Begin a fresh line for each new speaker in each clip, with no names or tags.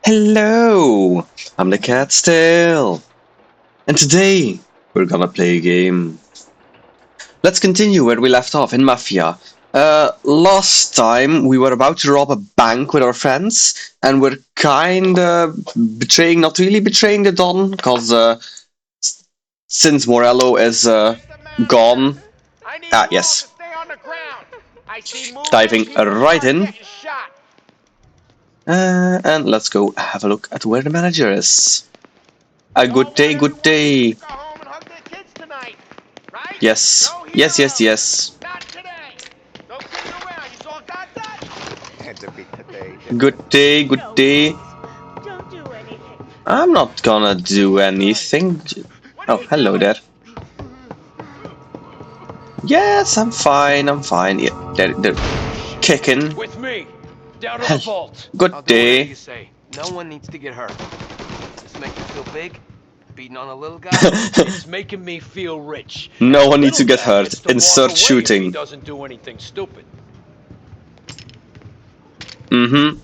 Hello, I'm the Cat's Tail, and today we're gonna play a game. Let's continue where we left off in Mafia. Last time we were about to rob a bank with our friends, and we're kinda betraying, not really betraying the Don, because since Morello is gone, yes, diving right in. And let's go have a look at where the manager is. A good day, good day. Yes, yes, yes, yes. Good day, good day. I'm not gonna do anything. Oh, hello there. Yes, I'm fine, I'm fine. Yeah, they're kicking.
With me, down to the vault.
Good day.
You say. No one needs to get hurt. This make you feel big? Beating on a little guy?
It's making me feel rich.
No
And
one needs to
little
get
guy
hurt.
gets to walk
Insert
away if he
shooting.
doesn't do anything stupid.
Mm-hmm.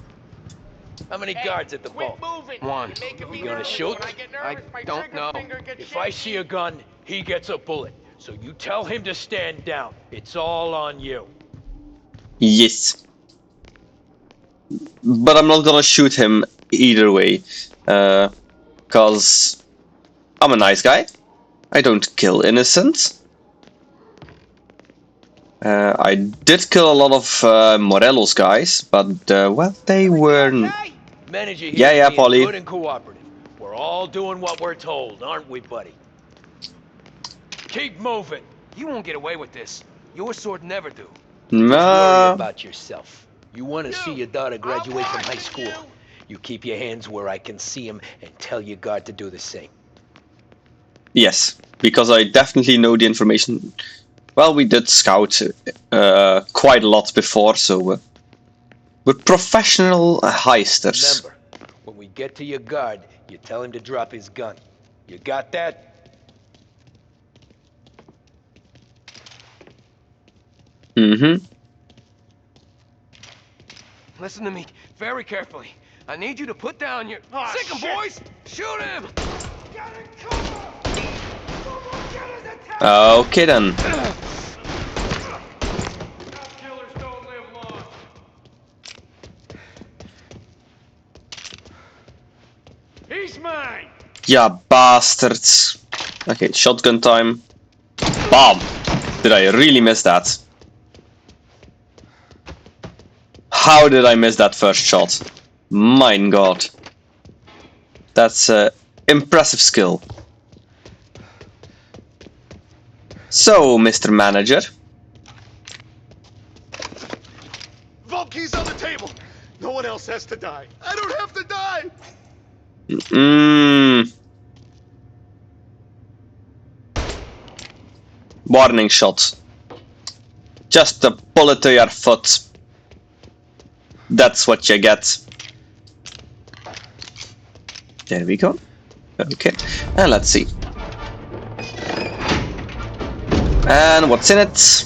How many guards at the vault?
One.
You gonna shoot?
I don't know.
If I see a gun, he gets a bullet. So you tell him to stand down. It's all on you.
Yes. But I'm not gonna shoot him either way. Cause I'm a nice guy. I don't kill innocents. I did kill a lot of Morello's guys, but well, they weren't.
Manager here
Yeah,
being
Polly.
good and cooperative. We're all doing what we're told, aren't we, buddy? Keep moving.
You won't get away with this. Your sword never do.
Just worry
Nah.
about yourself. You want to see your daughter graduate from high school. You keep your hands where I can see them and tell your guard to do the same.
Yes, because I definitely know the information. Well, we did scout quite a lot before, so we're professional heisters.
Remember, when we get to your guard, you tell him to drop his gun. You got that?
Mm-hmm.
Listen to me very carefully. I need you to put down your... Sick him, boys! Shoot him!
Okay then.
Killers don't live long. He's mine!
Yeah, bastards. Okay, shotgun time. Bomb! Did I really miss that? How did I miss that first shot? Mein God. That's impressive skill. So, Mr. Manager.
Vault keys on the table. No one else has to die. I don't have to die.
Warning shot. Just a bullet to your foot. That's what you get. There we go. Okay, and let's see. And what's in it?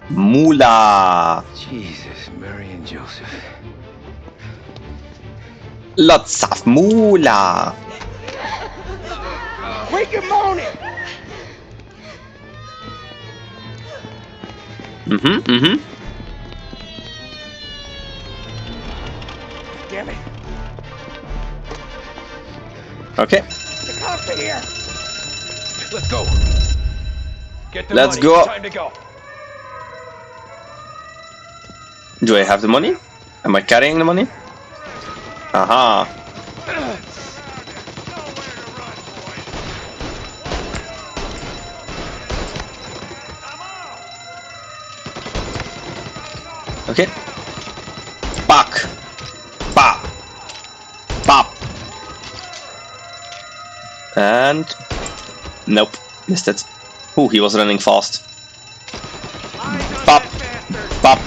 Moolah.
Jesus, Mary and Joseph.
Lots of moolah.
Wake him on it!
Mm-hmm.
Damn it.
Okay.
The cops are here!
Let's go. Get the
Let's
money.
go.
It's time to go.
Do I have the money? Am I carrying the money? Aha. Okay. Back. Bop. Bop. And nope, missed it. Ooh, he was running fast. Bop. Bop.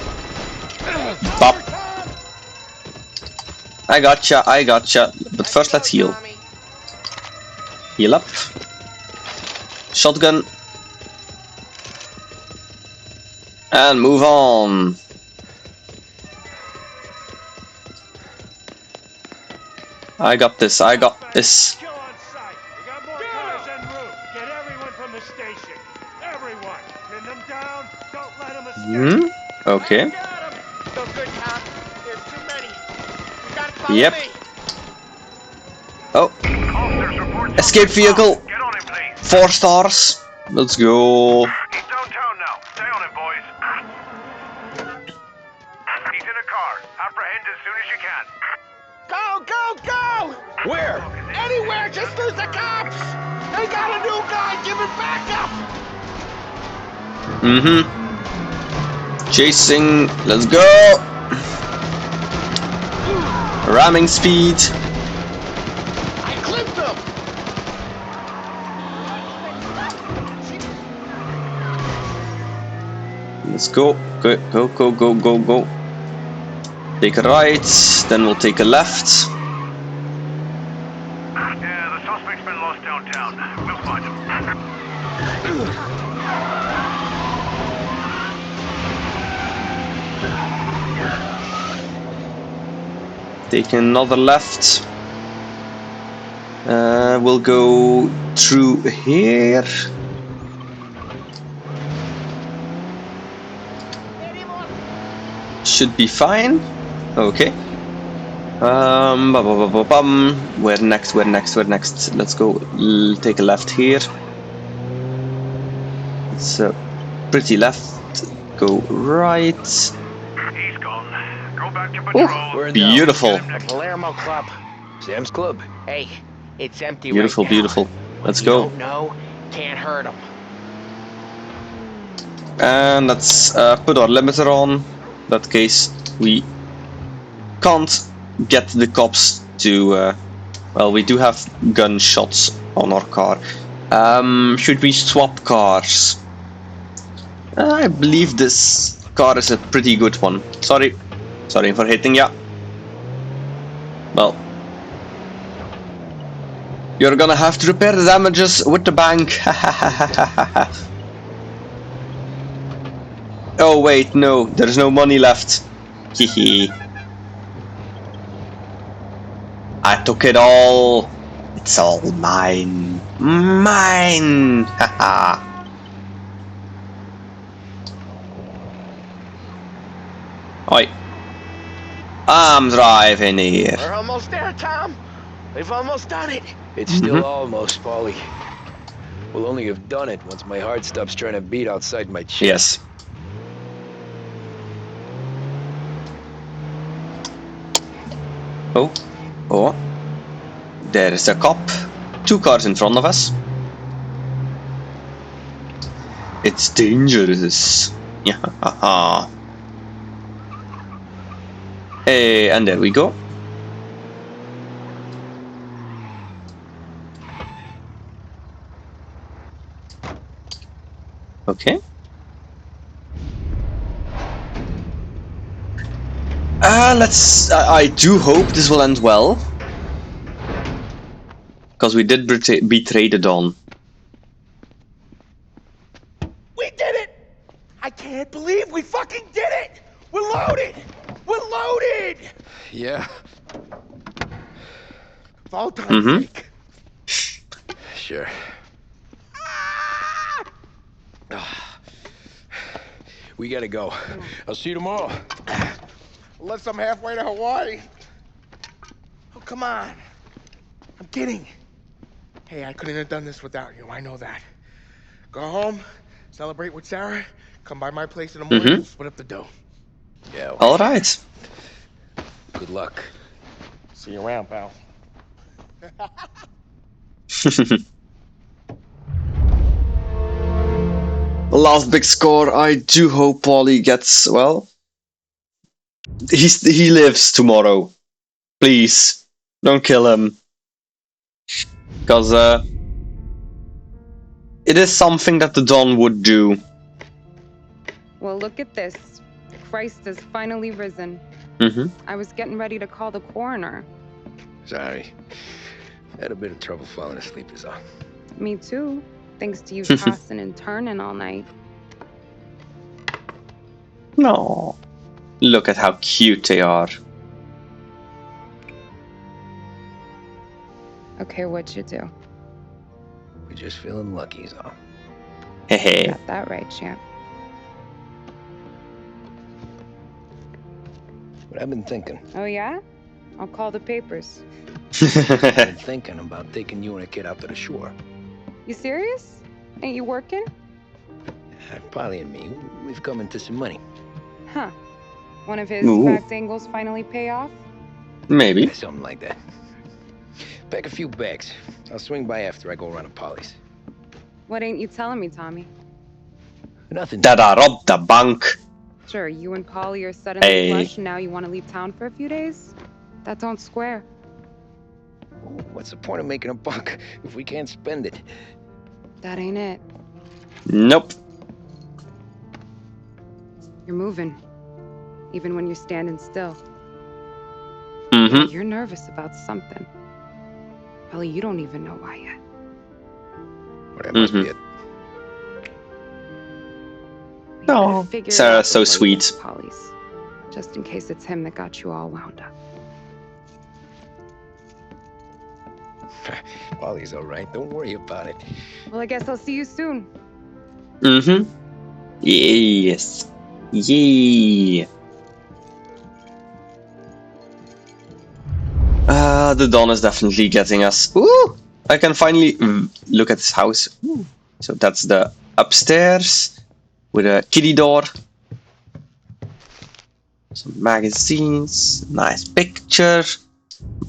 Bop. I gotcha. But first let's heal. Heal up. Shotgun. And move on. I got this. I got this.
Kill on sight. We got more cars en route. Get everyone from the station. Everyone. Pin them down. Don't let them escape.
Okay.
Got him.
No good, Tom. There's too many. You gotta follow
Yep.
me.
Oh.
Officers report
Escape
suspect
vehicle.
found. Get on him, please.
4 stars. Let's go.
He's downtown now. Stay on him, boys. He's in a car. Apprehend as soon as you can.
Go, go, go!
Where?
Anywhere, just lose the cops! They got a new guy, give it backup!
Chasing. Let's go. Ramming speed.
I clipped him!
Let's go. Go, go, go, go, go, go. Take a right, then we'll take a left.
Yeah, the suspect's been lost downtown. We'll find him.
Take another left. We'll go through here. Should be fine. Okay. Where next? Where next? Where next? Let's go. Take a left here. It's pretty left. Go right.
He's gone. Go back to patrol.
Where now?
Beautiful.
The Palermo Club.
Sam's Club.
Hey, it's empty
Beautiful,
right now.
beautiful. Let's
You
go.
don't know, can't hurt him.
And let's put our limiter on. That case we can't get the cops to. Well, we do have gunshots on our car. Should we swap cars? I believe this car is a pretty good one. Sorry for hitting ya. Well, you're gonna have to repair the damages with the bank. Oh wait, no, there's no money left. Hehe. I took it all. It's all mine. Mine. Haha. Oi. I'm driving here.
We're almost there, Tom. We've almost done it.
It's still almost, Paulie. We'll only have done it once my heart stops trying to beat outside my chest.
Yes. Oh. Oh. There is a cop. 2 cars in front of us. It's dangerous. Yeah. Haha. Hey, and there we go. Okay. Let's. I do hope this will end well. Because we did betray the Dawn.
We did it! I can't believe we fucking did it! We're loaded! We're loaded!
Yeah,
For all time's sake.
sure. We gotta go. I'll see you tomorrow.
Unless I'm halfway to Hawaii. Oh, come on. I'm kidding. Hey, I couldn't have done this without you. I know that. Go home, celebrate with Sarah, come by my place in the morning, we'll split up the dough.
Yeah, well,
Alright.
good luck.
See you around, pal.
Last big score. I do hope Paulie gets, well, he lives tomorrow. Please, don't kill him. Because it is something that the Dawn would do.
Well, look at this. Christ has finally risen. I was getting ready to call the coroner.
Sorry. Had a bit of trouble falling asleep is all.
Me too. Thanks to you tossing and turning all night.
No. Look at how cute they are.
Okay, what'd you do?
We're just feeling lucky, is all.
Hehe.
Got that right, champ.
But I've been thinking.
Oh, yeah? I'll call the papers.
I've been thinking about taking you and a kid out to the shore.
You serious? Ain't you working?
Polly and me, we've come into some money.
Huh. One of his
Ooh.
fact angles finally pay off?
Maybe.
Yeah, something like that. Pack a few bags. I'll swing by after I go around to Polly's.
What ain't you telling me, Tommy?
Nothing.
That I robbed the bank.
Sure, you and Polly are suddenly
Hey.
flush and now you want to leave town for a few days? That don't square.
What's the point of making a buck if we can't spend it?
That ain't it.
Nope.
You're moving. Even when you're standing still.
Mm-hmm.
Yeah, you're nervous about something. Probably you don't even know why yet.
Well, that must be it.
You better
Oh,
figure it
Sarah's
out
so
before you get
sweet.
to Polly's. Just in case it's him that got you all wound up.
Polly's all right. Don't worry about it.
Well, I guess I'll see you soon.
Mm-hmm. Yes. Yeah. The dawn is definitely getting us. Ooh! I can finally look at this house. Ooh. So that's the upstairs with a kiddie door. Some magazines. Nice picture.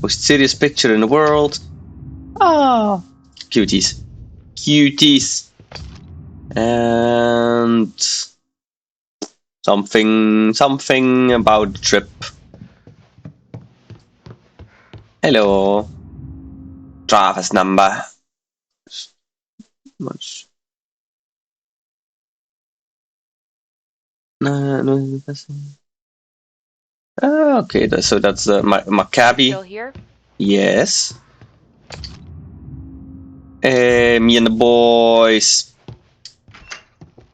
Most serious picture in the world. Ah. Cuties. Cuties. And something about the trip. Hello. Travis number. Much. No, okay, so that's the Maccabi.
Still here?
Yes. Me and the boys.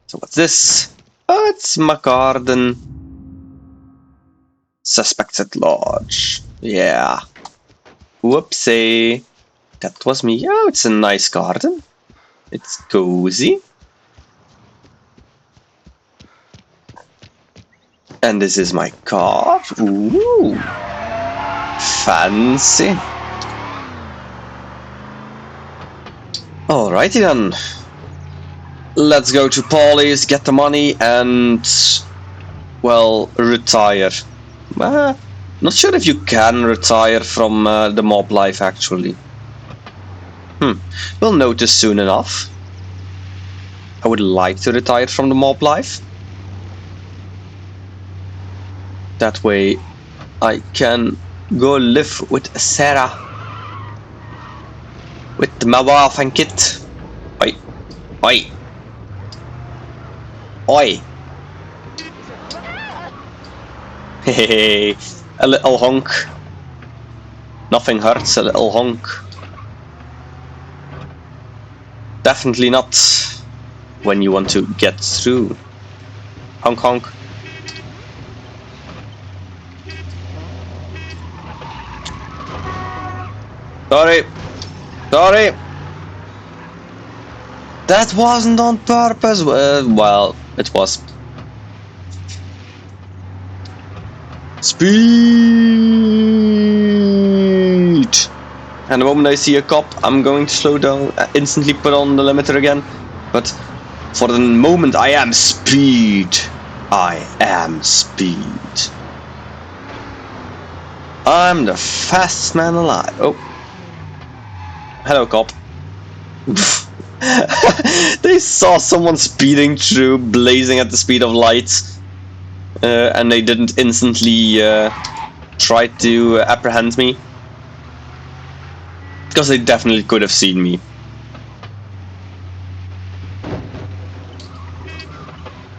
So what's this? Oh, it's my garden. Suspects at large. Yeah. Whoopsie. That was me. Oh, it's a nice garden. It's cozy. And this is my car. Ooh. Fancy. Alrighty then. Let's go to Polly's, get the money, and, well, retire. Not sure if you can retire from the mob life, actually. We'll notice soon enough. I would like to retire from the mob life. That way I can go live with Sarah. With my wife and kid. Oi. Oi. Oi. Hey, a little honk. Nothing hurts a little honk. Definitely not when you want to get through. Honk honk. Sorry. Sorry. That wasn't on purpose. Well, it was. Speed! And the moment I see a cop, I'm going to slow down, instantly put on the limiter again. But for the moment, I am speed. I am speed. I'm the fastest man alive. Oh. Hello, cop. They saw someone speeding through, blazing at the speed of light. And they didn't instantly try to apprehend me. Because they definitely could have seen me.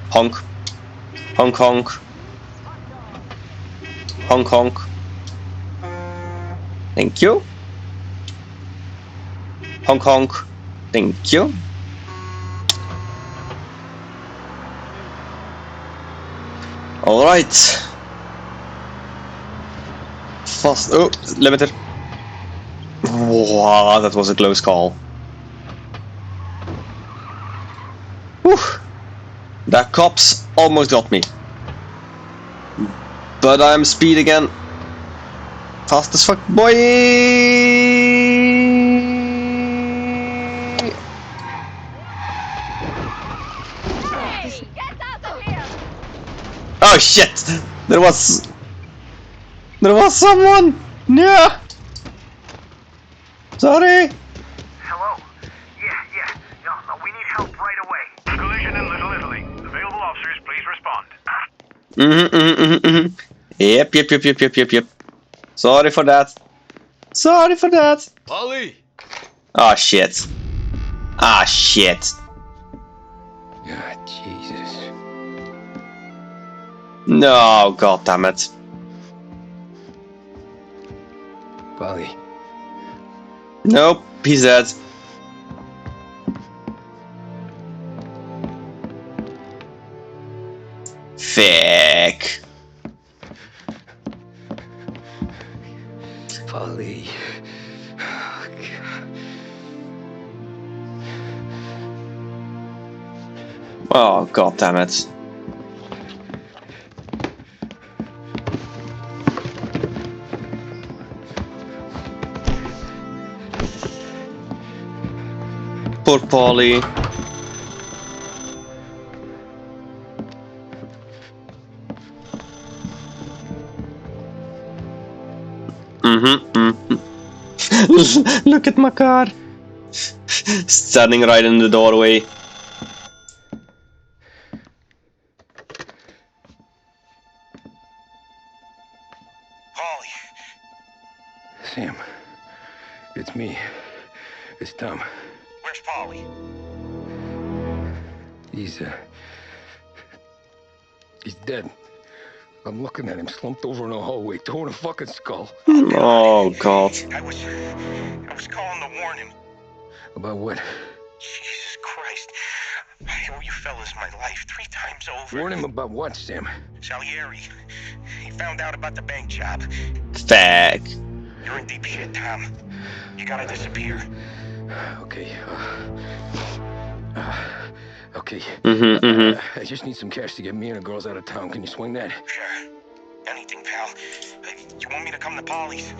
Honk. Honk honk. Honk honk. Thank you. Honk honk. Thank you. Alright. Fast. Oh, limiter. Wow, that was a close call. Whew. The cops almost got me. But I'm speed again. Fast as fuck, boy! Oh shit! There was someone! Yeah! Sorry!
Hello? Yeah. No, we need help right away. Collision in Little Italy. Available officers, please respond.
Yep. Sorry for that.
Polly!
Ah shit. Ah shit.
Ah, Jesus.
No, god damn it.
Polly.
Nope, he's dead. Fuck.
Polly.
Oh god damn it. Poor Polly. Look at my car. Standing right in the doorway.
Polly.
Sam. It's me. It's Tom.
Where's Polly?
He's dead. I'm looking at him slumped over in the hallway, torn a fucking skull.
Oh god.
I was calling to warn him.
About what?
Jesus Christ. I owe you fellas my life 3 times over.
Warn him about what, Sam?
Salieri. He found out about the bank job.
Fuck.
You're in deep shit, Tom. You gotta disappear.
Okay. Okay. I just need some cash to get me and the girls out of town. Can you swing that?
Sure. Anything, pal. You want me to come to Polly's?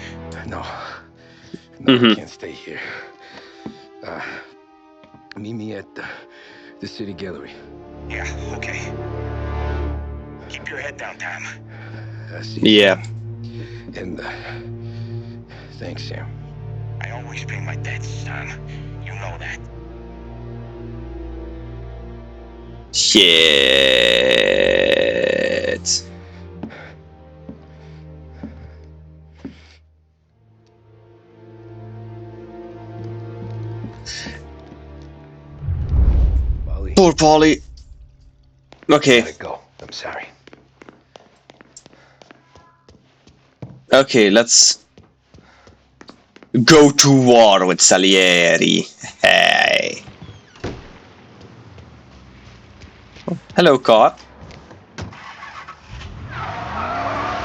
No. I can't stay here. Meet me at the city gallery.
Yeah, okay. Keep your head down, Tom.
See you.
Yeah.
And thanks, Sam.
I always pay my debts, Tom. You know that.
Shit.
Polly.
Poor Polly. Okay.
Let it go. I'm sorry.
Okay, let's go to war with Salieri. Hey. Oh, hello, car.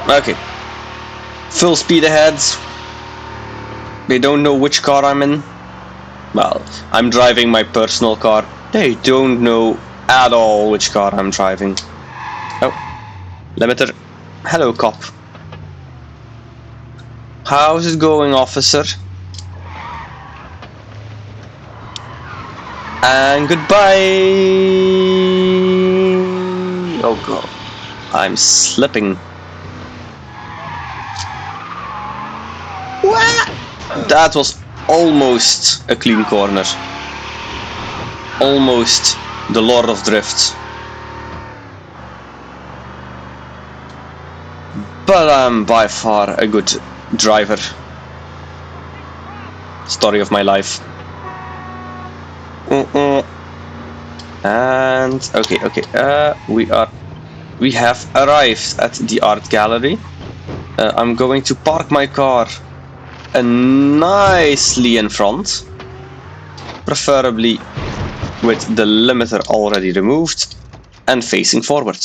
Okay. Full speed ahead. They don't know which car I'm in. Well, I'm driving my personal car. They don't know at all which car I'm driving. Oh. Limiter. Hello, cop. How's it going, officer? And goodbye! Oh god. I'm slipping. What? That was almost a clean corner. Almost the Lord of Drift. But I'm by far a good driver. Story of my life. And okay. We have arrived at the art gallery. I'm going to park my car nicely in front, preferably with the limiter already removed and facing forward.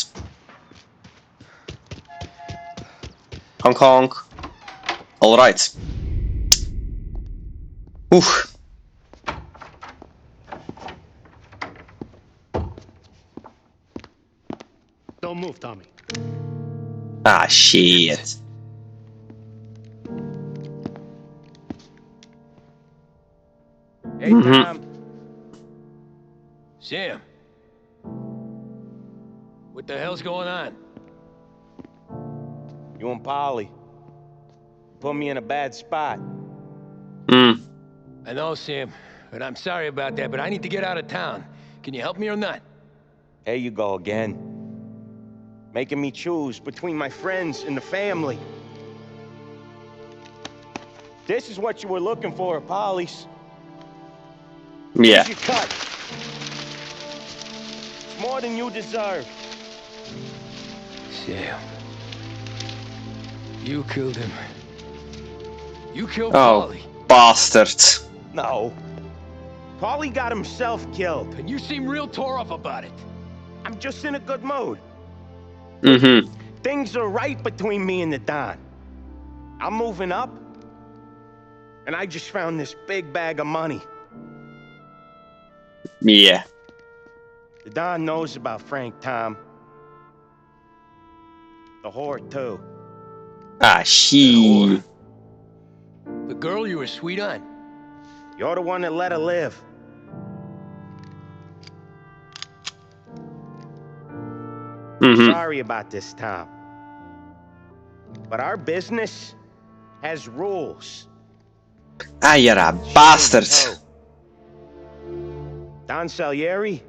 Honk honk. All right. Oof.
Don't move, Tommy.
Ah, shit.
Hey, Tom. Sam. What the hell's going on?
You and Polly put me in a bad spot.
Hmm.
I know, Sam, and I'm sorry about that, but I need to get out of town. Can you help me or not?
There you go again. Making me choose between my friends and the family. This is what you were looking for at Polly's.
Yeah.
Here's your cut. It's more than you deserve.
Sam. You killed him. You killed
Oh,
Polly.
bastard.
No. Polly got himself killed.
And you seem real tore up about it.
I'm just in a good mood.
Mm-hmm.
Things are right between me and the Don. I'm moving up, and I just found this big bag of money.
Yeah.
The Don knows about Frank, Tom. The whore, too.
Ah, she.
The girl you were sweet on.
You're the one that let her live.
Mm-hmm.
Sorry about this, Tom. But our business has rules.
Ah, you're a bastard.
Oh. Don Salieri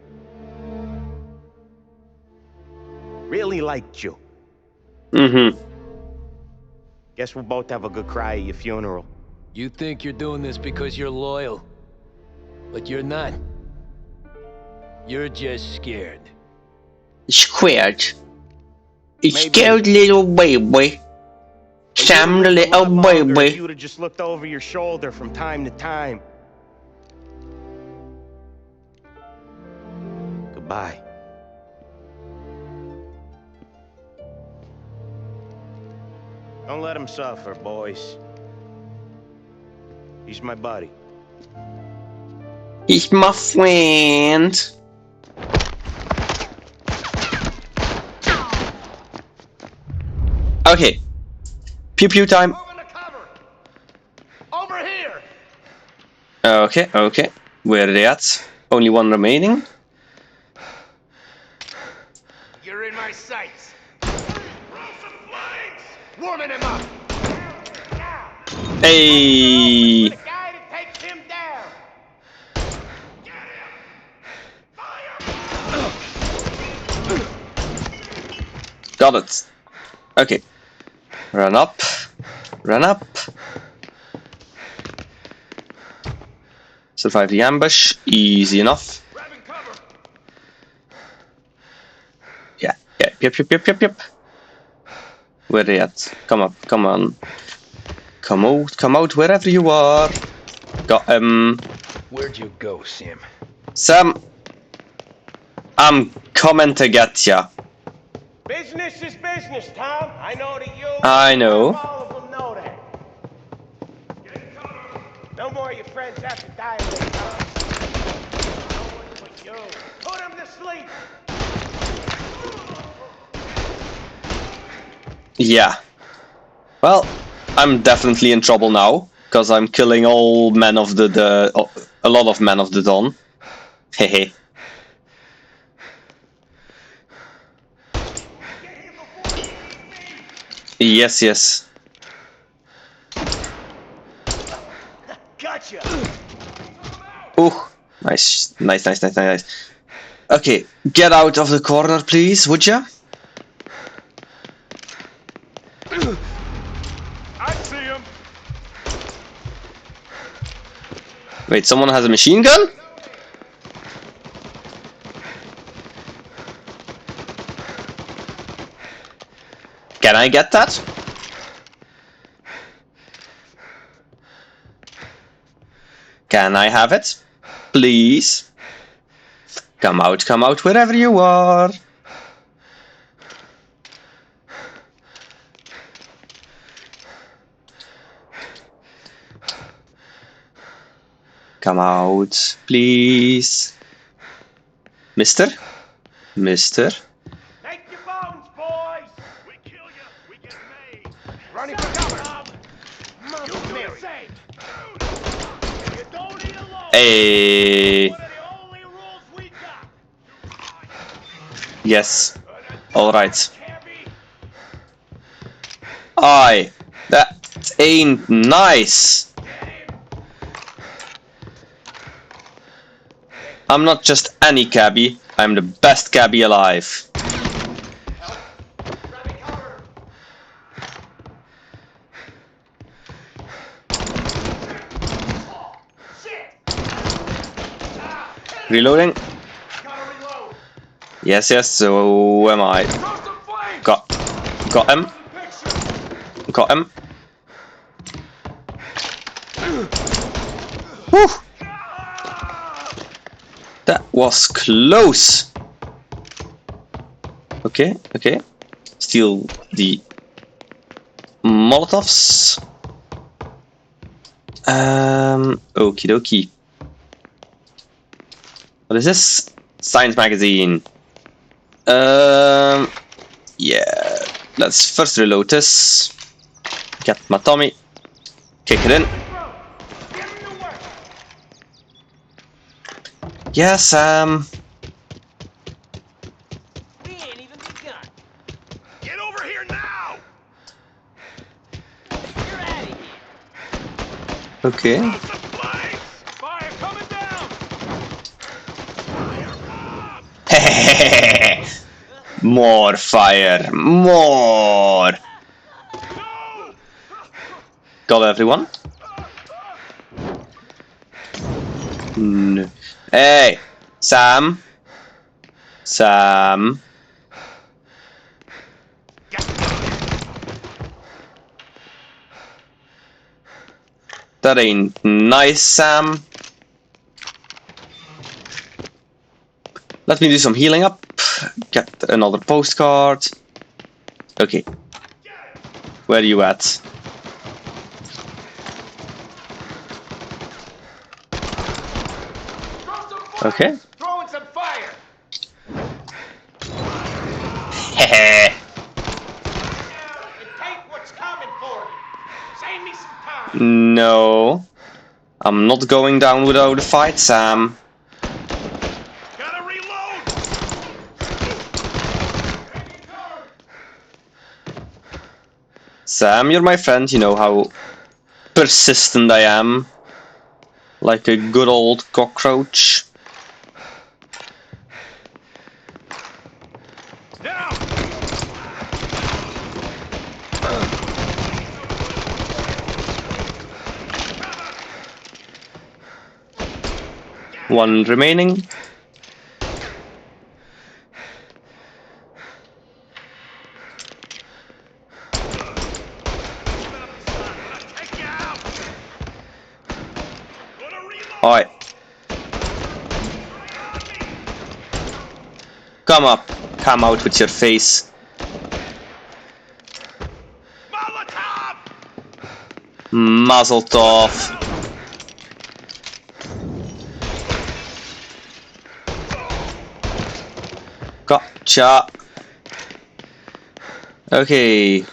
really liked you.
Mm-hmm.
Guess we'll both have a good cry at your funeral.
You think you're doing this because you're loyal. But you're not. You're just scared.
Scared. It's
Maybe.
scared little baby.
But you
Sam
would've
the
lived a
little
lot longer if
baby.
you would have just looked over your shoulder from time to time. Goodbye. Don't let him suffer, boys. He's my buddy.
He's my friend. Okay. Pew pew time.
Over the cover! Over here!
Okay, okay. Where are they at? Only one remaining.
You're in my sights. Throw some flames! Warming him up!
Hey.
The guy that takes him down! Get him! Fire!
Got it. Okay. Run up. Run up. Survive the ambush. Easy enough.
Grabbing cover!
Yeah, yeah. Yep. Where are they at? Come up. Come on. Come out wherever you are. Got him.
Where'd you go, Sam?
Sam. I'm coming to get ya.
Business is business, Tom. I know that you.
I know.
All of them know that. No more of your friends have to die today, Tom. No one but you. Put him to sleep.
Yeah. Well, I'm definitely in trouble now because I'm killing all men of a lot of men of the dawn. Hehe. Yes.
Gotcha!
Ooh, nice. Okay, get out of the corner, please, would ya?
I see him!
Wait, someone has a machine gun? Can I get that? Can I have it? Please? Come out, wherever you are. Come out, please. Mister? Mister?
Take your bones, boys!
We kill you, we get made.
Running for cover!
You do the same. You don't eat alone.
Hey.
One of the only rules we got.
Yes. Alright.
Cabby.
Aye. That ain't nice. I'm not just any cabbie. I'm the best cabbie alive.
Grabbing cover. Oh, shit.
Reloading.
Gotta reload.
Yes, yes, so am I.
Throw some flames.
Got him.
Picture.
Got him. Whew. That was close. Okay, okay. Steal the Molotovs. Okie dokie. What is this? Science magazine. Yeah. Let's first reload this. Get my Tommy. Kick it in. Yeah, Sam.
We ain't even begun.
Get over here now.
You're out of here.
Okay.
Throw some flames.
Fire coming down!
More fire. More.
No.
Got everyone? No. Hey, Sam. Sam. That ain't nice, Sam. Let me do some healing up. Get another postcard. Okay. Where are you at? Okay.
Throwing some fire!
Hehe.
And take what's coming for you. Save me some time.
No. I'm not going down without a fight, Sam.
Gotta reload.
Sam, you're my friend. You know how persistent I am. Like a good old cockroach.
Now.
One remaining.
Take you out. Gonna reload.
Alright. Come up. Come out with your face.
Molotov.
Mazel tov. Gotcha. Okay.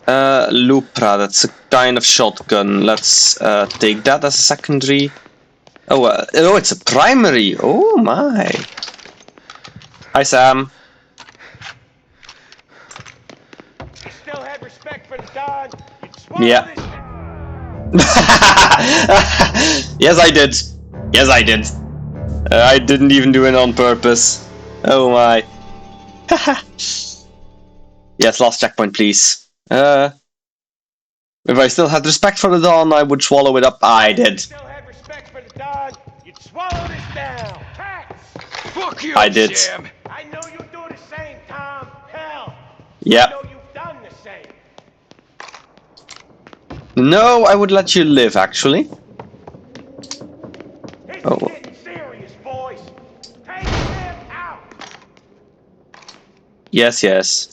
Lupra, that's a kind of shotgun. Let's take that as a secondary. Oh, oh, it's a primary. Oh my. Hi, Sam.
You still had respect for the Don. You'd swallow
Yeah.
this.
Yes, I did. Yes, I did. I didn't even do it on purpose. Oh my. Yes, last checkpoint, please. If I still had respect for the Dawn, I would swallow it up. I did.
Still had respect for the Don. You'd swallow this down. Tax!
Fuck you,
I did.
Sam.
I know you do the same, Tom. Hell.
Yep.
I know you've done the same.
No, I would let you live, actually.
This
Oh.
is getting serious, boys. Take him out.
Yes, yes.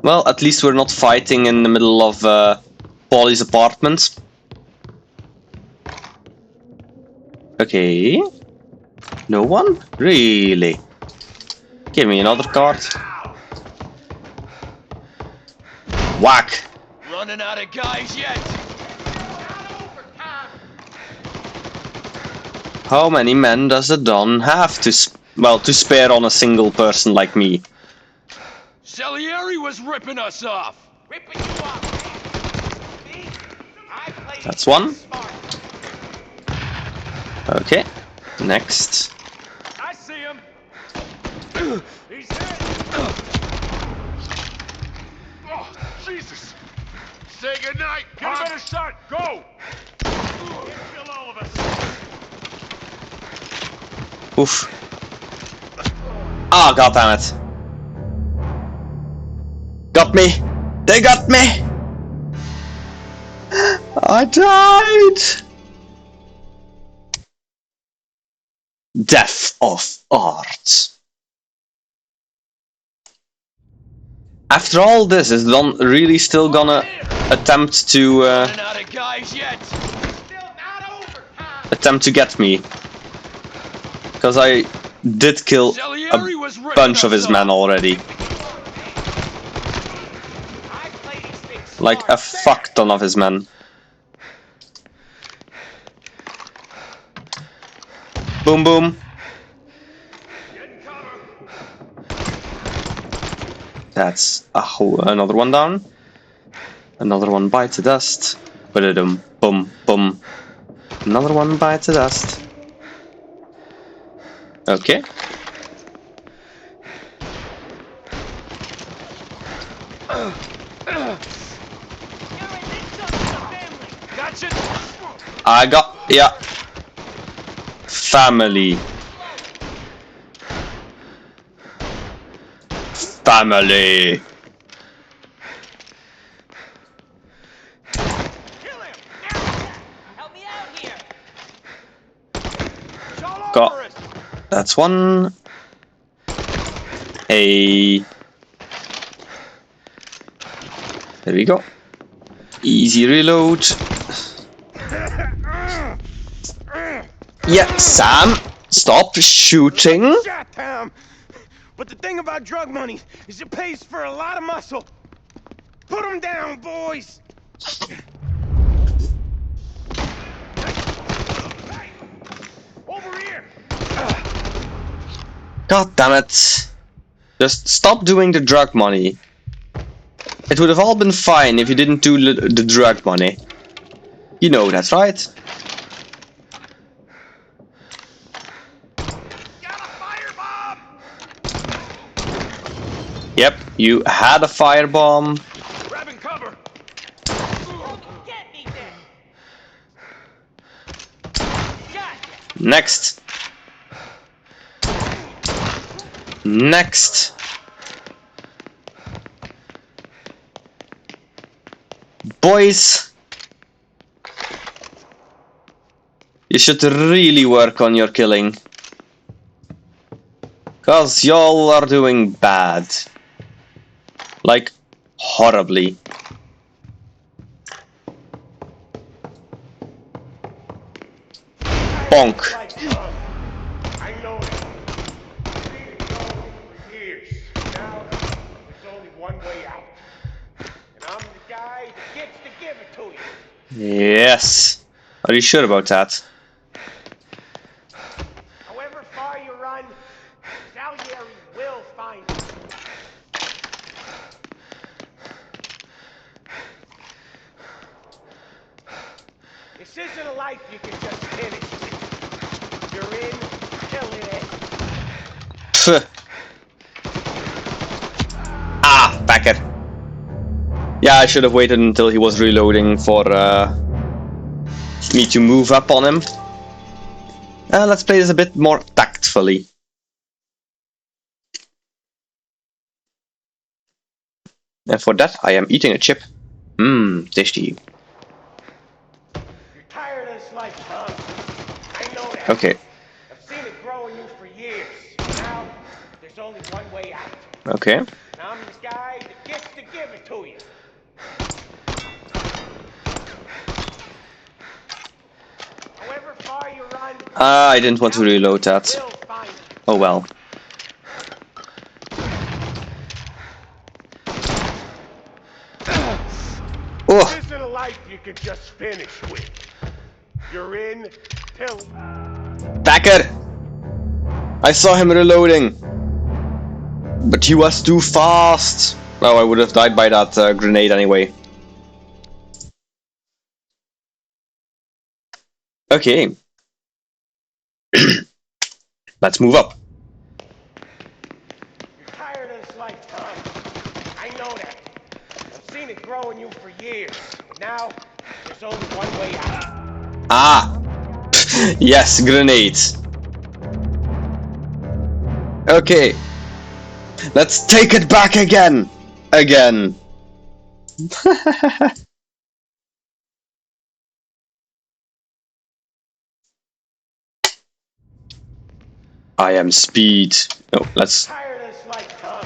Well, at least we're not fighting in the middle of Paulie's apartment. Okay. No one? Really? Give me another card. Whack!
Running out of guys yet?
How many men does the Don have to spare on a single person like me?
Salieri was ripping us off.
Ripping you off. Me? I played
That's one.
smart.
Okay. Next.
I see him. He's hit.
Oh, Jesus! Say goodnight,
Get him
Pop.
in a shot. Go. Kill all of us.
Oof. Ah, god damn it. Got me. They got me. I died. Death of art. After all this, is Don really still gonna attempt to
Running out of guys yet?
attempt to get me? Because I did kill
Salieri
a
was ripping
bunch of
us
his men
off.
already. Like a fuck ton of his men. Boom boom. That's another one down. Another one bites the dust. Ba-da-dum, boom, boom. Another one bites the dust. Okay.
Gotcha.
I got, yeah. Family. Family.
Help me out here.
Got. That's one. Hey. There we go. Easy reload. Yeah, Sam, stop shooting.
Shot, Tom. But the thing about drug money is it pays for a lot of muscle. Put them down, boys.
Over here.
God damn it. Just stop doing the drug money. It would have all been fine if you didn't do the drug money. You know that's right.
Got a firebomb.
Yep, you had a firebomb.
Grabbing cover.
Get me then.
Next. Next. Boys. You should really work on your killing. Cause y'all are doing bad. Like, horribly. Bonk.
I know it. We've known for years. Now, there's only one way out.
And I'm the guy that gets to give it to you.
Yes. Are you sure about that?
However far you run, Salieri will find you. This isn't a life you can just finish. You're in till it ends.
Pfft. Ah, backer. Yeah, I should have waited until he was reloading for me to move up on him. Let's play this a bit more tactfully. And for that, I am eating a chip. Mmm, tasty.
You're tired of this life, Tom. I know that.
Okay,
I've seen it grow in you for years. Now, there's only one way out.
okay.
And I'm the guy that gets to give it to you.
Ah, I didn't want to reload that.
We'll find him.
Oh well. Oh,
This isn't a life you can just finish with. You're in till...
Packer! I saw him reloading. But he was too fast. Well, I would have died by that grenade anyway. Okay. Let's move up.
You're tired of this life, Tom. I know that. I've seen it grow in you for years. But now, there's only one way out.
Ah! Yes, grenades. Okay. Let's take it back again. Again. I am speed. Oh, let's...
Tired of this life, Tom.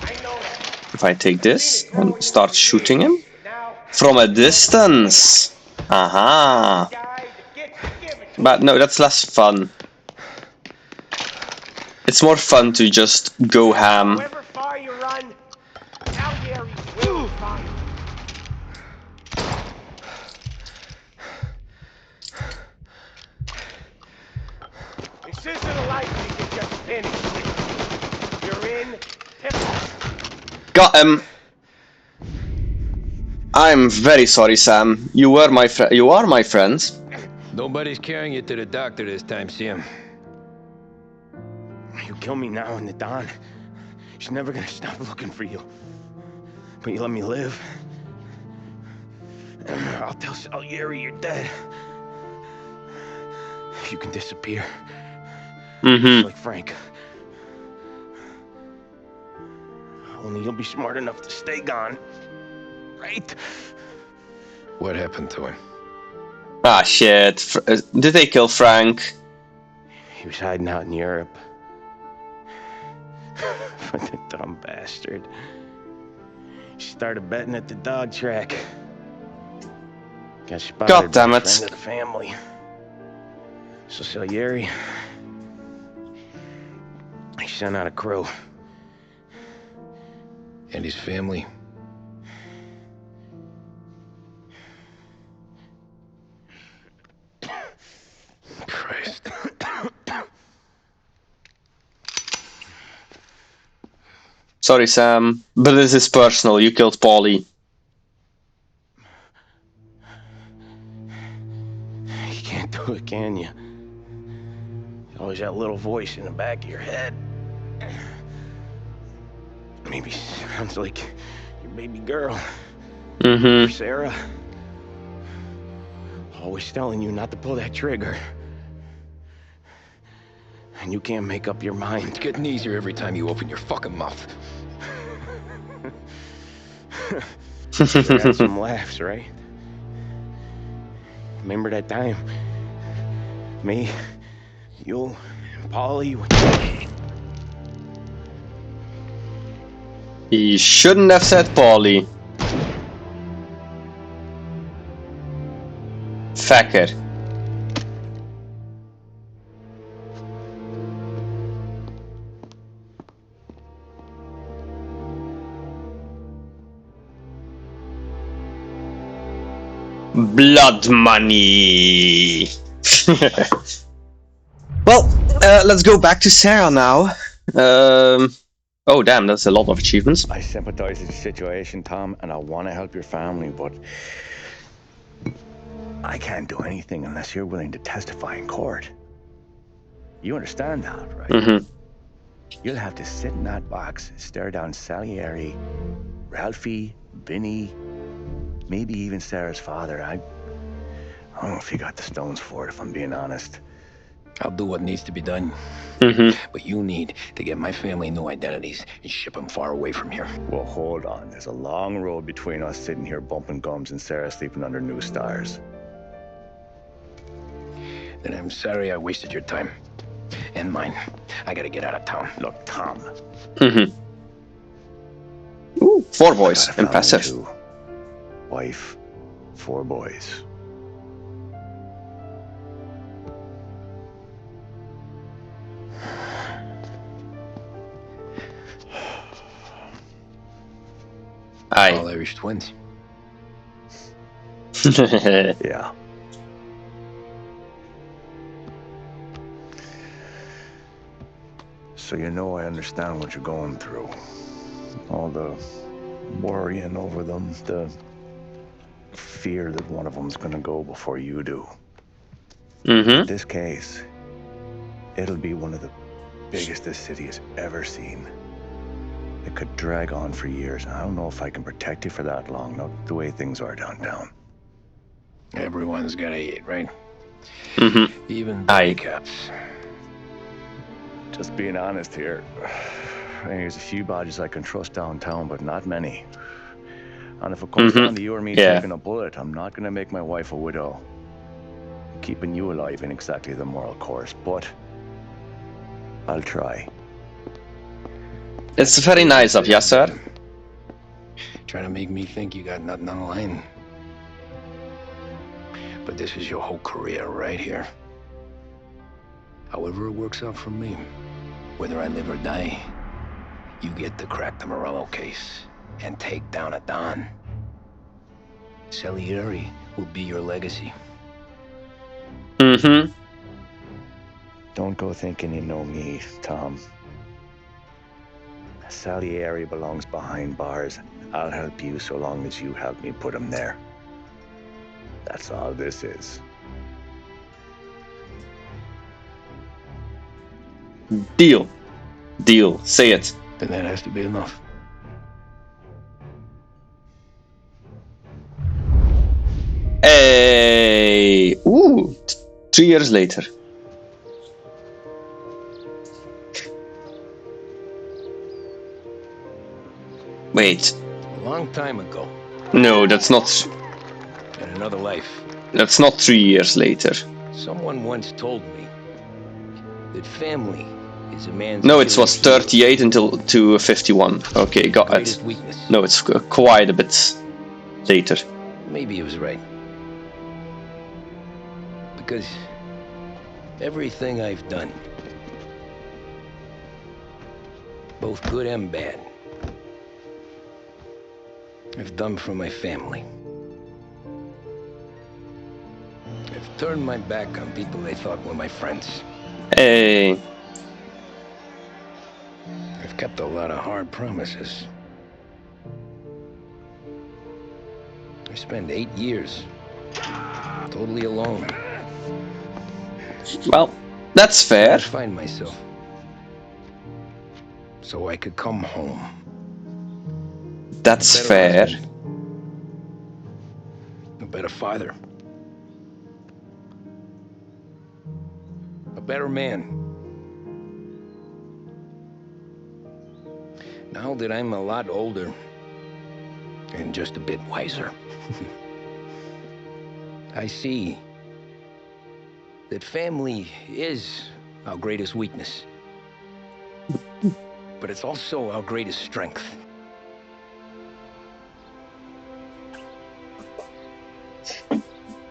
I know that.
If I take this and start shooting him
Now,
from a distance. Aha.
guy that gets given to
But no, that's less fun. It's more fun to just go ham.
however far you run, Salieri will find you. This isn't a life you can just finish with. You're in till...
Got him. I'm very sorry, Sam. You were my friend. You are my friend.
Nobody's carrying you to the doctor this time, Sam.
You kill me now in the dawn. She's never gonna stop looking for you. But you let me live. I'll tell Salieri you're dead. You can disappear. Like Frank. Only you'll be smart enough to stay gone. Right?
What happened to him?
Ah, shit. Did they kill Frank?
He was hiding out in Europe. But the dumb bastard. He started betting at the dog track. Got spotted
God damn
by a
it.
friend of the family. So Salieri, he sent out a crew.
And his family? Christ.
Sorry, Sam, but this is personal. You killed Paulie.
You can't do it, can you? Always that little voice in the back of your head. Maybe sounds like your baby girl. Or Sarah. Always telling you not to pull that trigger. And you can't make up your mind.
It's getting easier every time you open your fucking mouth.
Sure had some laughs, right? Remember that time? Me, you, and Paulie.
He shouldn't have said Paulie. Fucker. Blood money. Well, let's go back to Sarah now. Oh damn, that's a lot of achievements.
I sympathize with the situation, Tom, and I want to help your family, but I can't do anything unless you're willing to testify in court. You understand that, right? You'll have to sit in that box, stare down Salieri, Ralphie, Vinny, maybe even Sarah's father. I don't know if you got the stones for it, if I'm being honest.
I'll do what needs to be done. But you need to get my family new identities and ship them far away from here.
Well, hold on. There's a long road between us sitting here bumping gums and Sarah sleeping under new stars.
Then I'm sorry I wasted your time. And mine. I gotta get out of town.
Look, Tom.
Ooh, 4 boys.
I got a family
Impressive.
too. Wife, 4 boys.
Irish twins.
Yeah. So you know I understand what you're going through. All the worrying over them, the fear that one of them's gonna go before you do. In this case, it'll be one of the biggest this city has ever seen. It could drag on for years. I don't know if I can protect you for that long, not the way things are downtown.
Everyone's gonna eat, right? Even
Aye.
caps.
Just being honest here. There's a few badges I can trust downtown, but not many. And if it comes down to you or me taking a bullet, I'm not gonna make my wife a widow. Keeping you alive ain't exactly the moral course, but I'll try.
It's very nice of you, sir.
Trying to make me think you got nothing on the line. But this is your whole career right here. However it works out for me, whether I live or die, you get to crack the Morello case and take down a Don. Salieri will be your legacy.
Don't go thinking you know me, Tom. Salieri belongs behind bars. I'll help you so long as you help me put him there. That's all this is.
Deal. Deal. Say it.
Then that has to be enough.
Hey. Ooh. 3 years later. Wait.
A long time ago.
No, that's not.
In another life.
That's not 3 years later.
Someone once told me that family is a man's.
No, it was 38 until to 51. Okay, got it.
Weakness.
No, it's quite a bit later.
Maybe he was right. Because everything I've done, both good and bad, I've done for my family. I've turned my back on people they thought were my friends.
Hey.
I've kept a lot of hard promises. I spent 8 years totally alone.
Well, that's fair.
I find myself so I could come home.
That's fair.
Husband, a better father. A better man. Now that I'm a lot older and just a bit wiser, I see that family is our greatest weakness. But it's also our greatest strength.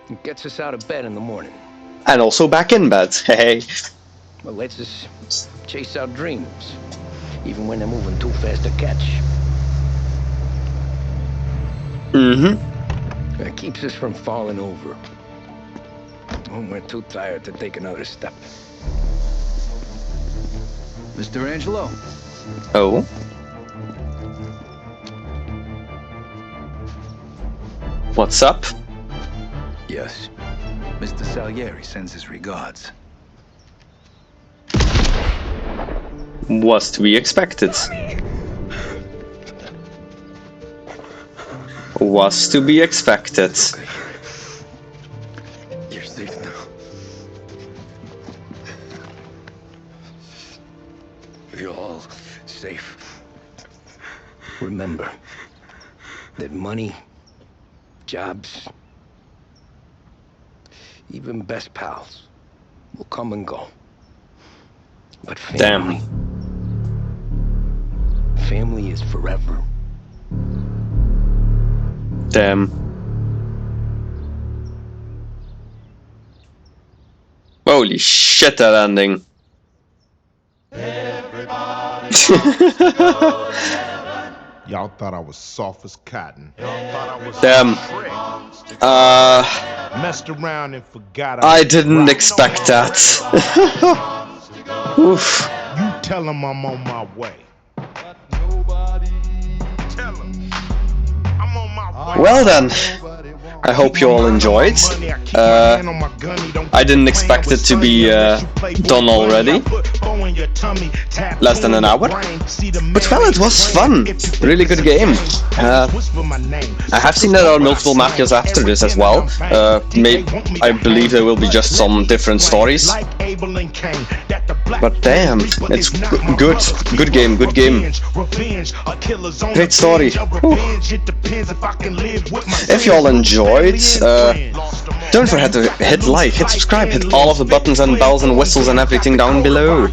It gets us out of bed in the morning.
And also back in bed. Hey.
It lets us chase our dreams, even when they're moving too fast to catch. It keeps us from falling over when we're too tired to take another step.
Mr. Angelo.
Oh. What's up?
Yes. Mr. Salieri sends his regards.
Was to be expected. Was to be expected.
Okay. You're safe now.
You're all safe. Remember that money, jobs, even best pals will come and go. But family... Family is forever.
Damn. Holy shit, that ending.
Y'all thought I was soft as cotton.
Damn.
Messed around and forgot
I didn't expect that. Oof.
You tell him I'm on my way. Tell him I'm on my way.
Well then, I hope you all enjoyed. I didn't expect it to be done already. Less than an hour. But well, it was fun. Really good game. I have seen there are multiple Mafias after this as well. I believe there will be just some different stories. But damn, it's good. Good game, good game. Great story. If you all enjoyed, don't forget to hit like, hit subscribe, hit all of the buttons and bells and whistles and everything down below.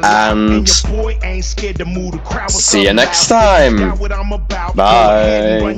And see you next time. Bye.